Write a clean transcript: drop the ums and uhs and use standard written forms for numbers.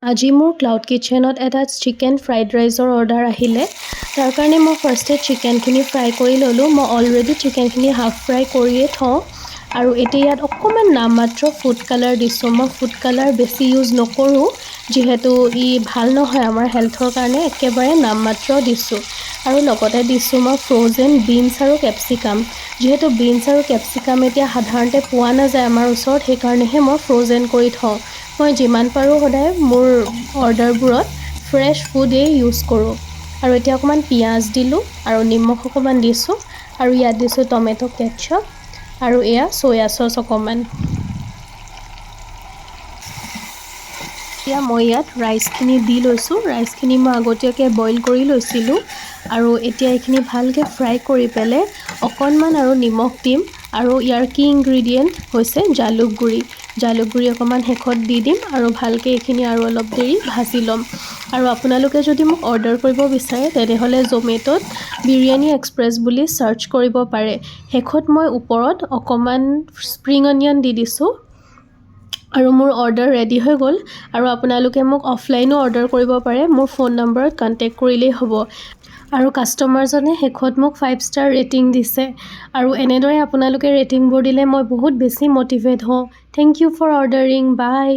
আজি মোৰ ক্লাউড কিটচেনত এটা চিকেন ফ্ৰাইড ৰাইচৰ অৰ্ডাৰ আহিলে। তাৰ কাৰণে মই ফাৰ্ষ্টে চিকেনখিনি ফ্ৰাই কৰি ল'লোঁ। মই অলৰেডি চিকেনখিনি হাফ ফ্ৰাই কৰিয়ে থওঁ আৰু এতিয়া ইয়াত অকণমান নামমাত্ৰ ফুড কালাৰ দিছোঁ। মই ফুড কালাৰ বেছি ইউজ নকৰোঁ যিহেতু ই ভাল নহয় আমাৰ হেল্থৰ কাৰণে, একেবাৰে নামমাত্ৰ দিছোঁ। আৰু লগতে দিছোঁ মই ফ্ৰ'জেন বিনছ আৰু কেপচিকাম। যিহেতু বিনছ আৰু কেপচিকাম এতিয়া সাধাৰণতে পোৱা নাযায় আমাৰ ওচৰত, সেইকাৰণেহে মই ফ্ৰ'জেন কৰি থওঁ। মই যিমান পাৰোঁ সদায় মোৰ অৰ্ডাৰবোৰত ফ্ৰেছ ফুডেই ইউজ কৰোঁ। আৰু এতিয়া অকণমান পিঁয়াজ দিলোঁ আৰু নিমখ অকণমান দিছোঁ আৰু ইয়াত দিছোঁ টমেট' কেটচপ আৰু এয়া চয়া চচ অকণমান। এতিয়া মই ইয়াত ৰাইচখিনি দি লৈছোঁ। ৰাইচখিনি মই আগতীয়াকৈ বইল কৰি লৈছিলোঁ আৰু এতিয়া এইখিনি ভালকৈ ফ্ৰাই কৰি পেলাই অকণমান আৰু নিমখ দিম আৰু ইয়াৰ কি ইনগ্ৰিডিয়েণ্ট হৈছে জালুক গুড়ি। জালুক গুড়ি অকণমান শেষত দি দিম আৰু ভালকৈ এইখিনি আৰু অলপ দেৰি ভাজি ল'ম। আৰু আপোনালোকে যদি মোক অৰ্ডাৰ কৰিব বিচাৰে তেনেহ'লে জমেট'ত বিৰিয়ানী এক্সপ্ৰেছ বুলি চাৰ্চ কৰিব পাৰে। শেষত মই ওপৰত অকণমান স্প্ৰিং অনিয়ন দি দিছোঁ আৰু মোৰ অৰ্ডাৰ ৰেডি হৈ গ'ল। আৰু আপোনালোকে মোক অফলাইনো অৰ্ডাৰ কৰিব পাৰে, মোৰ ফোন নম্বৰত কণ্টেক্ট কৰিলেই হ'ব। আৰু কাষ্টমাৰজনে শেষত মোক 5 ষ্টাৰ ৰেটিং দিছে আৰু এনেদৰে আপোনালোকে ৰেটিংবোৰ দিলে মই বহুত বেছি মটিভেট হওঁ। Thank you for ordering. By.